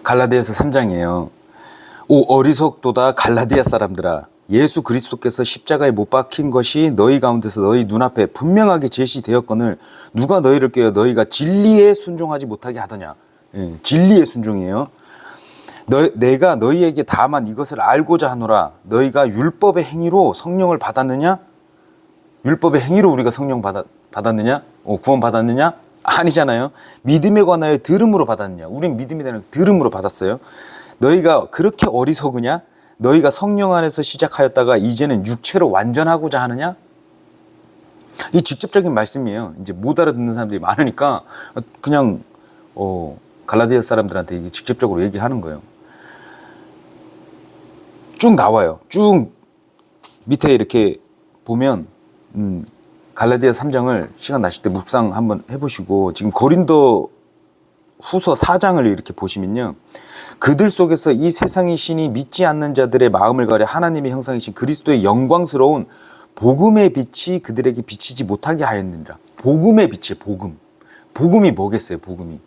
갈라디아서 3장이에요. 오 어리석도다 갈라디아 사람들아, 예수 그리스도께서 십자가에 못 박힌 것이 너희 가운데서 너희 눈앞에 분명하게 제시되었거늘 누가 너희를 깨어 너희가 진리에 순종하지 못하게 하더냐. 진리에 순종이에요. 내가 너희에게 다만 이것을 알고자 하노라. 너희가 율법의 행위로 성령을 받았느냐? 율법의 행위로 우리가 성령 받았느냐? 구원 받았느냐? 아니잖아요. 믿음에 관하여 들음으로 받았느냐? 우린 믿음에 대한 들음으로 받았어요. 너희가 그렇게 어리석으냐? 너희가 성령 안에서 시작하였다가 이제는 육체로 완전하고자 하느냐? 이 직접적인 말씀이에요. 이제 못 알아듣는 사람들이 많으니까 그냥 갈라디아 사람들한테 이게 직접적으로 얘기하는 거예요. 쭉 나와요. 쭉 밑에 이렇게 보면 갈라디아 3장을 시간 나실 때 묵상 한번 해보시고, 지금 고린도 후서 4장을 이렇게 보시면요, 그들 속에서 이 세상의 신이 믿지 않는 자들의 마음을 가려 하나님의 형상이신 그리스도의 영광스러운 복음의 빛이 그들에게 비치지 못하게 하였느니라. 복음의 빛이에요. 복음이 뭐겠어요? 복음이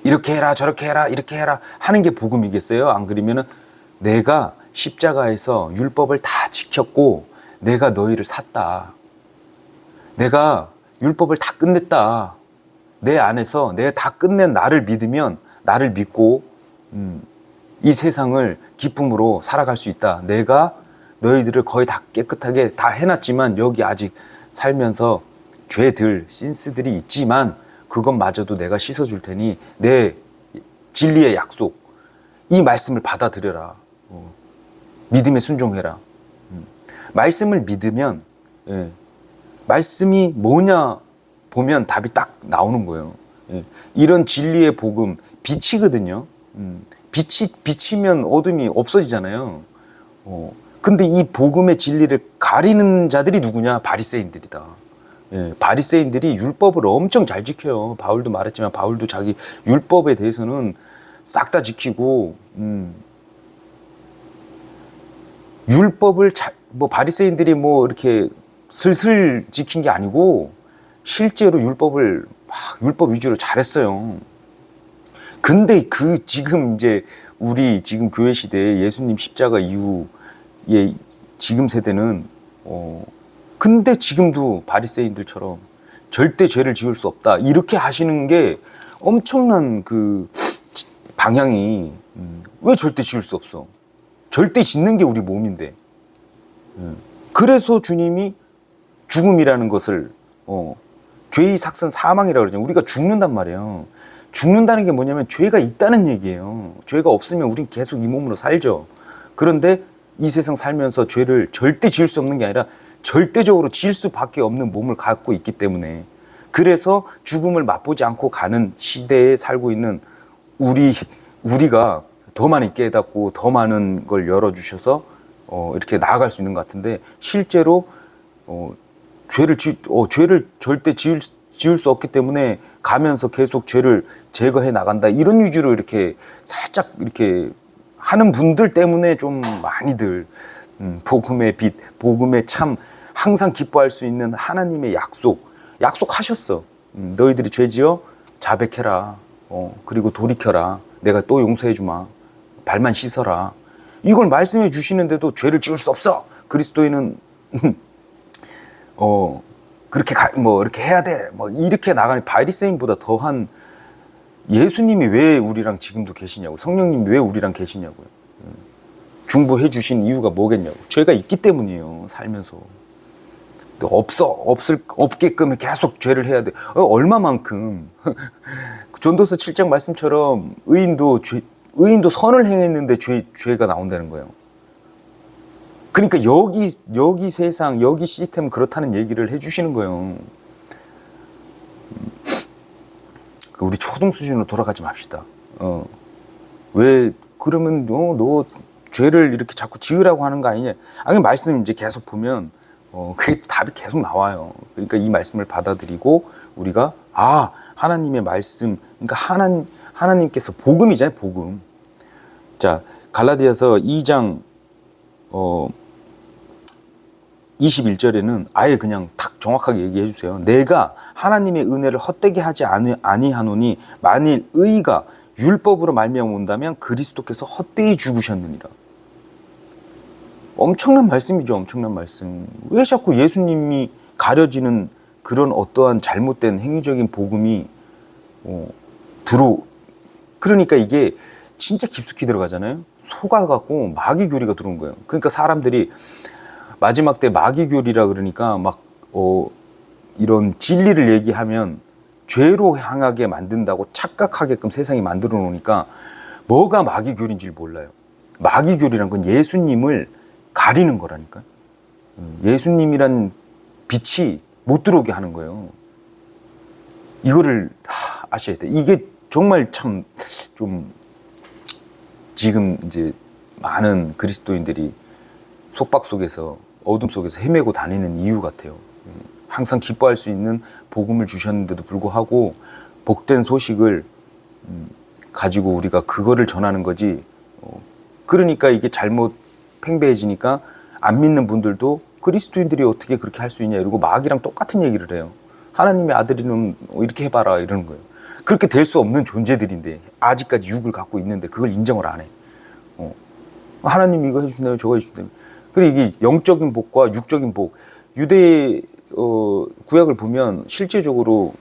이렇게 해라 저렇게 해라 이렇게 해라 하는 게 복음이겠어요? 안 그러면은 내가 십자가에서 율법을 다 지켰고 내가 너희를 샀다, 내가 율법을 다 끝냈다, 내 안에서 내가 다 끝낸 나를 믿으면, 나를 믿고 이 세상을 기쁨으로 살아갈 수 있다. 내가 너희들을 거의 다 깨끗하게 다 해놨지만 여기 아직 살면서 죄들, 신스들이 있지만 그것마저도 내가 씻어줄 테니 내 진리의 약속, 이 말씀을 받아들여라. 믿음에 순종해라. 말씀을 믿으면, 말씀이 뭐냐 보면 답이 딱 나오는 거예요. 이런 진리의 복음, 빛이거든요. 빛이면 어둠이 없어지잖아요. 근데 이 복음의 진리를 가리는 자들이 누구냐? 바리새인들이다. 바리새인들이 율법을 엄청 잘 지켜요. 바울도 말했지만 바울도 자기 율법에 대해서는 싹 다 지키고, 율법을 뭐 바리새인들이 뭐 이렇게 슬슬 지킨 게 아니고 실제로 율법을 막 율법 위주로 잘했어요. 근데 지금 이제 우리 지금 교회 시대에 예수님 십자가 이후의 지금 세대는 근데 지금도 바리새인들처럼 절대 죄를 지을 수 없다 이렇게 하시는 게 엄청난 그 방향이, 왜 절대 지을 수 없어? 절대 짓는 게 우리 몸인데. 그래서 주님이 죽음이라는 것을 죄의 삭선 사망이라고 그러잖아요. 우리가 죽는단 말이에요. 죽는다는 게 뭐냐면 죄가 있다는 얘기예요. 죄가 없으면 우린 계속 이 몸으로 살죠. 그런데 이 세상 살면서 죄를 절대 지을 수 없는 게 아니라 절대적으로 지을 수밖에 없는 몸을 갖고 있기 때문에, 그래서 죽음을 맛보지 않고 가는 시대에 살고 있는 우리가 더 많이 깨닫고 더 많은 걸 열어주셔서 이렇게 나아갈 수 있는 것 같은데, 실제로 죄를 절대 지을 수 없기 때문에 가면서 계속 죄를 제거해 나간다, 이런 위주로 이렇게 살짝 이렇게 하는 분들 때문에 좀 많이들 복음의 빛, 복음의 참 항상 기뻐할 수 있는 하나님의 약속하셨어. 너희들이 죄지어 자백해라. 그리고 돌이켜라. 내가 또 용서해 주마. 발만 씻어라. 이걸 말씀해 주시는데도 죄를 지을 수 없어. 그리스도인은 그렇게 이렇게 해야 돼. 뭐 이렇게 나가는 바리새인보다 더한, 예수님이 왜 우리랑 지금도 계시냐고, 성령님이 왜 우리랑 계시냐고요. 중보해 주신 이유가 뭐겠냐고. 죄가 있기 때문이에요. 살면서. 없게끔 계속 죄를 해야 돼. 얼마만큼. 전도서 7장 말씀처럼 의인도 선을 행했는데 죄가 나온다는 거예요. 그러니까 여기 세상, 여기 시스템은 그렇다는 얘기를 해주시는 거예요. 우리 초등 수준으로 돌아가지 맙시다. 왜 그러면 너 죄를 이렇게 자꾸 지으라고 하는 거 아니냐? 아니, 말씀 이제 계속 보면 그게 답이 계속 나와요. 그러니까 이 말씀을 받아들이고 우리가 하나님의 말씀, 그러니까 하나님께서 복음이잖아요, 복음. 자, 갈라디아서 2장 21절에는 아예 그냥 탁 정확하게 얘기해 주세요. 내가 하나님의 은혜를 헛되게 하지 아니하노니 만일 의가 율법으로 말미암아 온다면 그리스도께서 헛되이 죽으셨느니라. 엄청난 말씀이죠. 엄청난 말씀. 왜 자꾸 예수님이 가려지는 그런 어떠한 잘못된 행위적인 복음이 그러니까 이게 진짜 깊숙이 들어가잖아요. 속아갖고 마귀교리가 들어온 거예요. 그러니까 사람들이 마지막 때 마귀교리라 그러니까 막 이런 진리를 얘기하면 죄로 향하게 만든다고 착각하게끔 세상이 만들어 놓으니까 뭐가 마귀교리인지 몰라요. 마귀교리란 건 예수님을 가리는 거라니까. 예수님이란 빛이 못 들어오게 하는 거예요. 이거를 아셔야 돼. 이게 정말 참 좀 지금 이제 많은 그리스도인들이 속박 속에서 어둠 속에서 헤매고 다니는 이유 같아요. 항상 기뻐할 수 있는 복음을 주셨는데도 불구하고 복된 소식을 가지고 우리가 그거를 전하는 거지. 그러니까 이게 잘못 팽배해지니까 안 믿는 분들도 그리스도인들이 어떻게 그렇게 할 수 있냐 이러고 마귀랑 똑같은 얘기를 해요. 하나님의 아들이면 이렇게 해봐라 이러는 거예요. 그렇게 될 수 없는 존재들인데 아직까지 육을 갖고 있는데 그걸 인정을 안 해. 하나님 이거 해주신다면 저거 해주신다면. 그리고 이게 영적인 복과 육적인 복. 유대 구약을 보면 실제적으로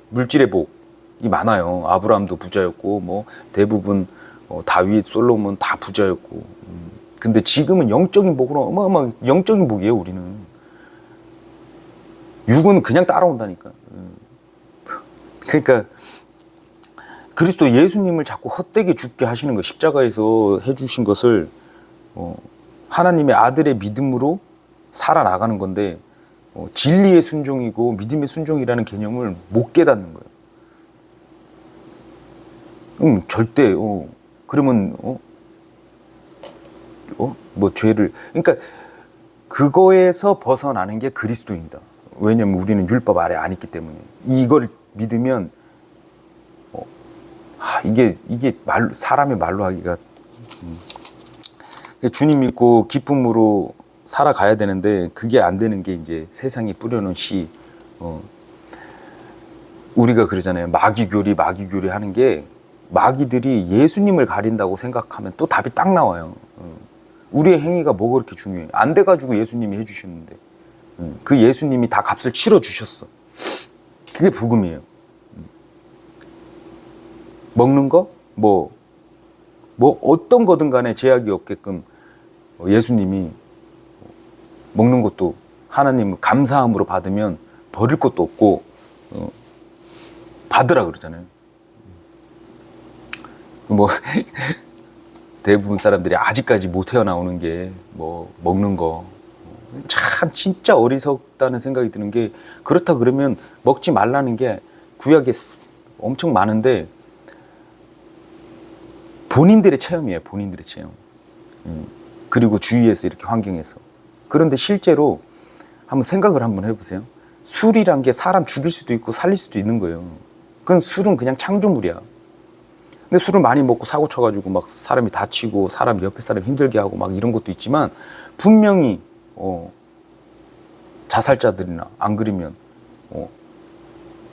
물질의 복이 많아요. 아브라함도 부자였고 뭐 대부분 다윗, 솔로몬 다 부자였고. 근데 지금은 영적인 복으로 어마어마한 영적인 복이에요. 우리는 육은 그냥 따라온다니까. 그러니까 그리스도 예수님을 자꾸 헛되게 죽게 하시는 거, 십자가에서 해주신 것을 하나님의 아들의 믿음으로 살아나가는 건데 진리의 순종이고 믿음의 순종이라는 개념을 못 깨닫는 거예요. 절대 그러면 뭐 죄를 그러니까 그거에서 벗어나는 게 그리스도인이다. 왜냐면 우리는 율법 아래 안 있기 때문에 이걸 믿으면 이게 사람의 말로 하기가 주님 믿고 기쁨으로 살아가야 되는데 그게 안 되는 게 이제 세상이 뿌려놓은 씨. 우리가 그러잖아요. 마귀교리 하는 게 마귀들이 예수님을 가린다고 생각하면 또 답이 딱 나와요. 우리의 행위가 뭐가 그렇게 중요해? 안 돼가지고 예수님이 해주셨는데 그 예수님이 다 값을 치러주셨어. 그게 복음이에요. 먹는 거? 뭐 어떤 거든 간에 제약이 없게끔 예수님이 먹는 것도 하나님 감사함으로 받으면 버릴 것도 없고 받으라 그러잖아요. 뭐 대부분 사람들이 아직까지 못 태어나오는 게 뭐 먹는 거 참 진짜 어리석다는 생각이 드는 게 그렇다 그러면 먹지 말라는 게 구약에 엄청 많은데 본인들의 체험이에요. 본인들의 체험. 그리고 주위에서 이렇게 환경에서. 그런데 실제로 한번 생각을 한번 해보세요. 술이란 게 사람 죽일 수도 있고 살릴 수도 있는 거예요. 그건 술은 그냥 창조물이야. 근데 술을 많이 먹고 사고 쳐가지고 막 사람이 다치고 사람 옆에 사람 힘들게 하고 막 이런 것도 있지만 분명히 자살자들이나 안 그러면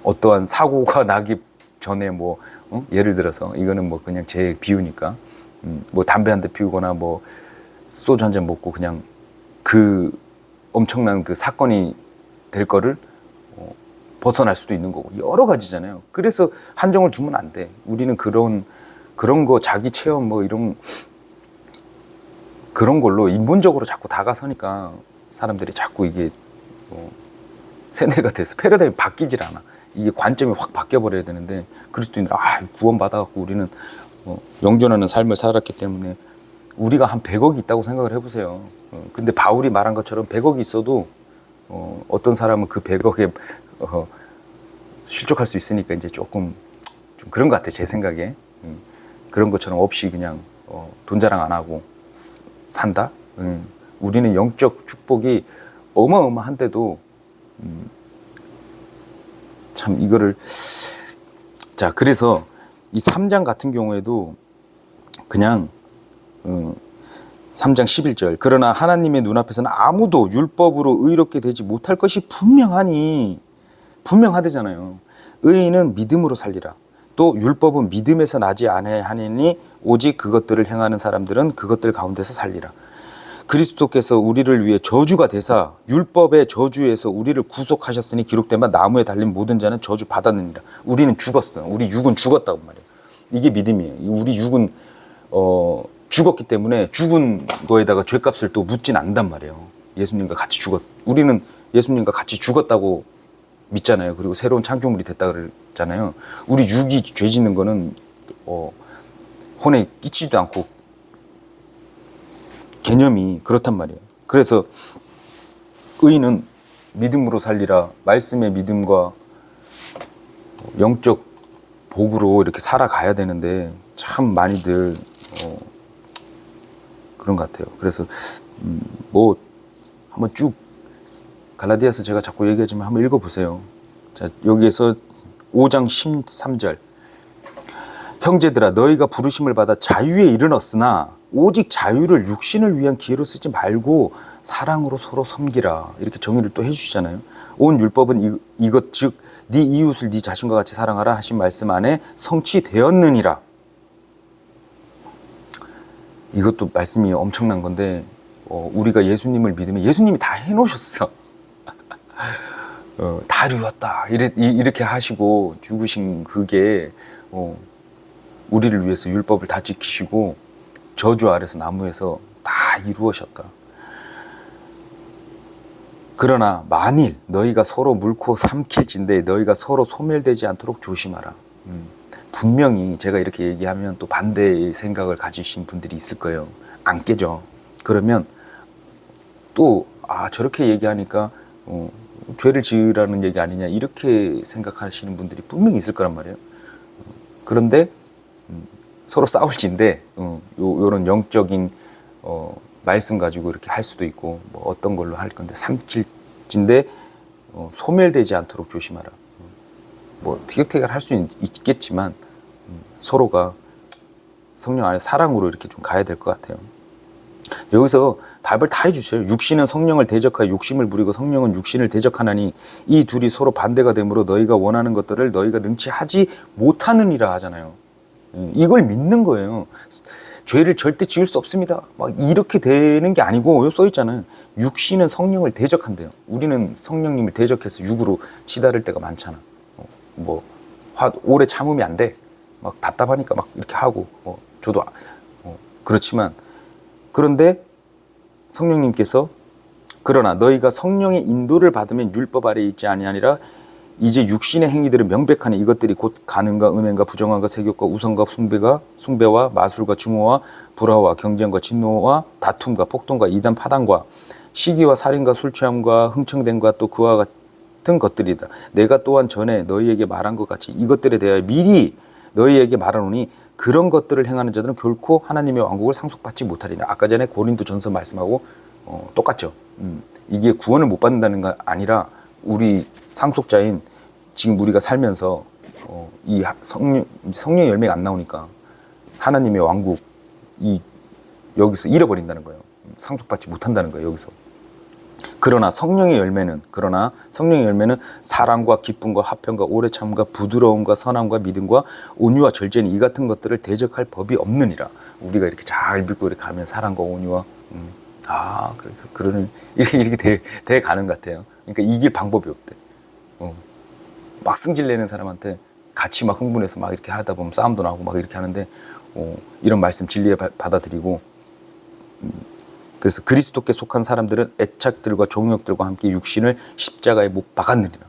어떠한 사고가 나기 전에 뭐 예를 들어서 이거는 뭐 그냥 제 비유니까 뭐 담배 한 대 피우거나 뭐 소주 한 잔 먹고 그냥 그 엄청난 그 사건이 될 거를 벗어날 수도 있는 거고 여러 가지잖아요. 그래서 한정을 두면 안 돼. 우리는 그런 거 자기 체험 뭐 이런 그런 걸로 인본적으로 자꾸 다가서니까 사람들이 자꾸 이게 세뇌가 돼서 패러다임이 바뀌질 않아. 이게 관점이 확 바뀌어버려야 되는데 그리스도인들 구원받아갖고 우리는 영존하는 삶을 살았기 때문에 우리가 한 100억이 있다고 생각을 해보세요. 근데 바울이 말한 것처럼 100억이 있어도 어떤 사람은 그 100억에 실족할 수 있으니까 이제 조금 좀 그런 것 같아. 제 생각에. 그런 것처럼 없이 그냥 돈 자랑 안 하고 산다. 우리는 영적 축복이 어마어마한데도 참 이거를 자 그래서 이 3장 같은 경우에도 그냥 3장 11절. 그러나 하나님의 눈앞에서는 아무도 율법으로 의롭게 되지 못할 것이 분명하대잖아요. 의인은 믿음으로 살리라. 또 율법은 믿음에서 나지 아니하니 오직 그것들을 행하는 사람들은 그것들 가운데서 살리라. 그리스도께서 우리를 위해 저주가 되사 율법의 저주에서 우리를 구속하셨으니 기록된 바 나무에 달린 모든 자는 저주 받았느니라. 우리는 죽었어. 우리 육은 죽었다고 말이에요. 이게 믿음이에요. 우리 육은 죽었기 때문에 죽은 거에다가 죄값을 또 묻진 않는단 말이에요. 예수님과 같이 우리는 예수님과 같이 죽었다고 믿잖아요. 그리고 새로운 창조물이 됐다 그랬잖아요. 우리 육이 죄 짓는 거는 혼에 끼치지도 않고 개념이 그렇단 말이에요. 그래서 의인은 믿음으로 살리라. 말씀의 믿음과 영적 복으로 이렇게 살아가야 되는데 참 많이들 그런 것 같아요. 그래서 뭐 한번 쭉 갈라디아서 제가 자꾸 얘기하지만 한번 읽어보세요. 자, 여기에서 5장 13절. 형제들아 너희가 부르심을 받아 자유에 이르렀으나 오직 자유를 육신을 위한 기회로 쓰지 말고 사랑으로 서로 섬기라. 이렇게 정의를 또 해주시잖아요. 온 율법은 이것 즉 네 이웃을 네 자신과 같이 사랑하라 하신 말씀 안에 성취되었느니라. 이것도 말씀이 엄청난 건데 우리가 예수님을 믿으면 예수님이 다 해놓으셨어. 다 이루었다 이렇게 하시고 죽으신 그게 우리를 위해서 율법을 다 지키시고 저주 아래서 나무에서 다 이루어졌다. 그러나 만일 너희가 서로 물고 삼킬진대 너희가 서로 소멸되지 않도록 조심하라. 분명히 제가 이렇게 얘기하면 또 반대의 생각을 가지신 분들이 있을 거예요. 안 깨져. 그러면 또 저렇게 얘기하니까 죄를 지으라는 얘기 아니냐 이렇게 생각하시는 분들이 분명히 있을 거란 말이에요. 그런데 서로 싸울진데 요런 영적인 말씀 가지고 이렇게 할 수도 있고 뭐 어떤 걸로 할 건데 삼킬진데 소멸되지 않도록 조심하라. 뭐 티격태격 할 수 있겠지만 서로가 성령 안에 사랑으로 이렇게 좀 가야 될 것 같아요. 여기서 답을 다 해주세요. 육신은 성령을 대적하여 욕심을 부리고 성령은 육신을 대적하나니 이 둘이 서로 반대가 되므로 너희가 원하는 것들을 너희가 능치 하지 못하느니라 하잖아요. 이걸 믿는 거예요. 죄를 절대 지을 수 없습니다. 막 이렇게 되는 게 아니고 여기 써 있잖아요. 육신은 성령을 대적한대요. 우리는 성령님을 대적해서 육으로 치달을 때가 많잖아. 뭐 오래 참으면 안 돼. 막 답답하니까 막 이렇게 하고 저도 그렇지만 그런데 성령님께서 그러나 너희가 성령의 인도를 받으면 율법 아래에 있지 아니하니라. 이제 육신의 행위들은 명백하니 이것들이 곧 간음과 음행과 부정함과 세욕과 우상과 숭배와 마술과 증오와 불화와 경쟁과 진노와 다툼과 폭동과 이단 파당과 시기와 살인과 술 취함과 흥청됨과 또 그와 같은 것들이다. 내가 또한 전에 너희에게 말한 것 같이 이것들에 대하여 미리 너희에게 말하노니 그런 것들을 행하는 자들은 결코 하나님의 왕국을 상속받지 못하리라. 아까 전에 고린도전서 말씀하고 똑같죠. 이게 구원을 못 받는다는 게 아니라 우리 상속자인 지금 우리가 살면서 이 성령의 열매가 안 나오니까 하나님의 왕국 여기서 잃어버린다는 거예요. 상속받지 못한다는 거예요. 여기서. 그러나 성령의 열매는 사랑과 기쁨과 화평과 오래 참음과 부드러움과 선함과 믿음과 온유와 절제니 이 같은 것들을 대적할 법이 없느니라. 우리가 이렇게 잘 믿고 이렇게 가면 사랑과 온유와 그러는 이렇게 돼 가는 것 같아요. 그러니까 이길 방법이 없대. 막 승질내는 사람한테 같이 막 흥분해서 막 이렇게 하다 보면 싸움도 나고 막 이렇게 하는데 이런 말씀 진리에 받아들이고 그래서 그리스도께 속한 사람들은 애착들과 종욕들과 함께 육신을 십자가에 못 박았느니라.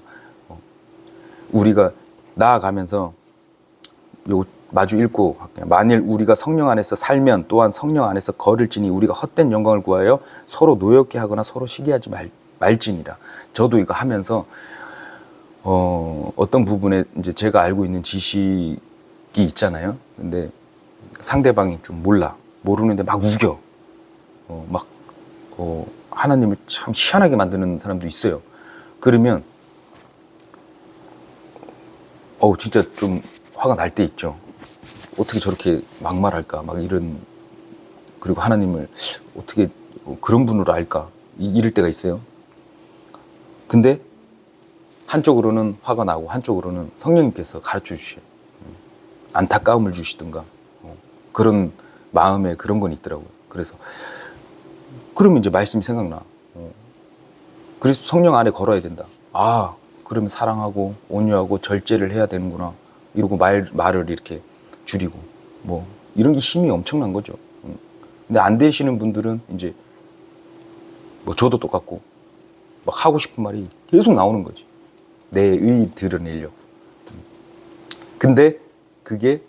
우리가 나아가면서 요 마주 읽고 할게요. 만일 우리가 성령 안에서 살면 또한 성령 안에서 걸을지니 우리가 헛된 영광을 구하여 서로 노엽게 하거나 서로 시기하지 말지니라. 저도 이거 하면서 어떤 부분에 이제 제가 알고 있는 지식이 있잖아요. 근데 상대방이 좀 모르는데 막 우겨. 하나님을 참 희한하게 만드는 사람도 있어요. 그러면 진짜 좀 화가 날 때 있죠. 어떻게 저렇게 막말할까 막 이런. 그리고 하나님을 어떻게 그런 분으로 알까? 이럴 때가 있어요. 근데 한쪽으로는 화가 나고 한쪽으로는 성령님께서 가르쳐 주셔요. 안타까움을 주시든가 그런 마음에 그런 건 있더라고요. 그래서 그러면 이제 말씀이 생각나. 그리스도 성령 안에 걸어야 된다. 아, 그러면 사랑하고 온유하고 절제를 해야 되는구나. 이러고 말을 이렇게 줄이고 뭐 이런 게 힘이 엄청난 거죠. 근데 안 되시는 분들은 이제 뭐 저도 똑같고 막 하고 싶은 말이 계속 나오는 거지. 내 의 드러내려고. 근데 그게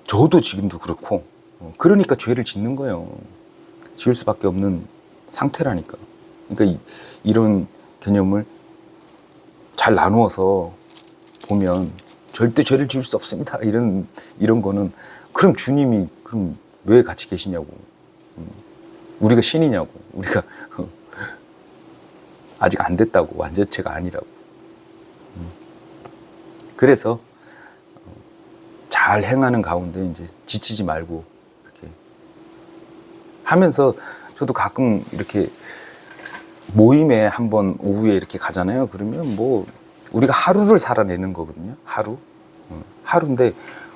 저도 지금도 그렇고 그러니까 죄를 짓는 거예요. 지을 수밖에 없는 상태라니까. 그러니까 이런 개념을 잘 나누어서 보면 절대 죄를 지을 수 없습니다. 이런 거는 그럼 주님이 그럼 왜 같이 계시냐고. 우리가 신이냐고. 우리가 아직 안 됐다고. 완전체가 아니라고. 그래서 잘 행하는 가운데 이제 지치지 말고 이렇게 하면서 저도 가끔 이렇게 모임에 한번 오후에 이렇게 가잖아요. 그러면 뭐 우리가 하루를 살아내는 거거든요. 하루인데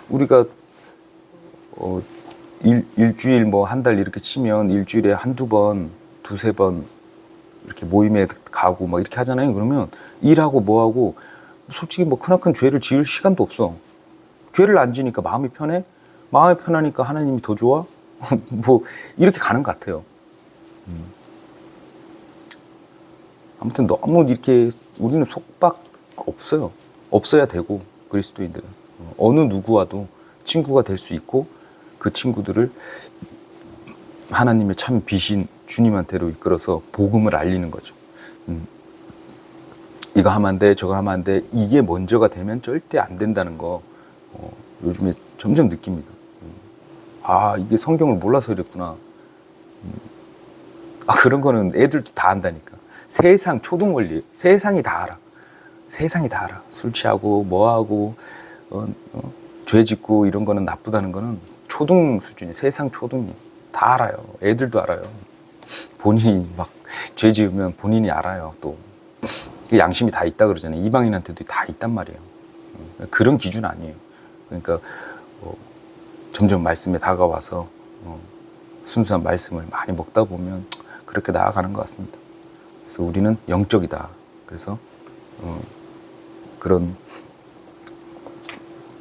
우리가 일주일 뭐 한 달 이렇게 치면 일주일에 한두 번, 두세 번 이렇게 모임에 가고 막 이렇게 하잖아요. 그러면 일하고 뭐하고 솔직히 뭐 크나큰 죄를 지을 시간도 없어. 죄를 안 지니까 마음이 편해? 마음이 편하니까 하나님이 더 좋아? 뭐 이렇게 가는 것 같아요. 아무튼 너무 이렇게 우리는 속박 없어요. 없어야 되고 그리스도인들은 어느 누구와도 친구가 될 수 있고 그 친구들을 하나님의 참 빛인 주님한테로 이끌어서 복음을 알리는 거죠. 이거 하면 안 돼, 저거 하면 안 돼. 이게 먼저가 되면 절대 안 된다는 거 요즘에 점점 느낍니다. 아, 이게 성경을 몰라서 이랬구나. 그런 거는 애들도 다 안다니까. 세상 초등 원리, 세상이 다 알아. 세상이 다 알아. 술 취하고 뭐하고 죄 짓고 이런 거는 나쁘다는 거는 초등 수준이, 세상 초등이 다 알아요. 애들도 알아요. 본인이 막 죄 지으면 본인이 알아요. 또 양심이 다 있다 그러잖아요. 이방인한테도 다 있단 말이에요. 그런 기준 아니에요. 그러니까 점점 말씀에 다가와서 순수한 말씀을 많이 먹다 보면 그렇게 나아가는 것 같습니다. 그래서 우리는 영적이다. 그래서 그런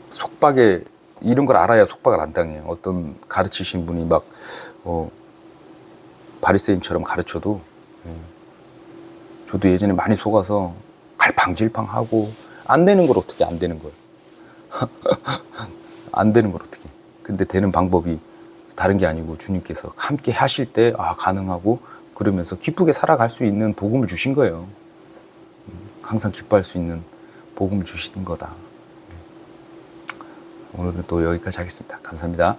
속박에 이런 걸 알아야 속박을 안 당해요. 어떤 가르치신 분이 막 바리새인처럼 가르쳐도 저도 예전에 많이 속아서 갈팡질팡하고 안 되는 걸 어떻게 안 되는 거예요. 안 되는 걸 어떻게. 근데 되는 방법이 다른 게 아니고 주님께서 함께 하실 때 가능하고 그러면서 기쁘게 살아갈 수 있는 복음을 주신 거예요. 항상 기뻐할 수 있는 복음을 주시는 거다. 오늘은 또 여기까지 하겠습니다. 감사합니다.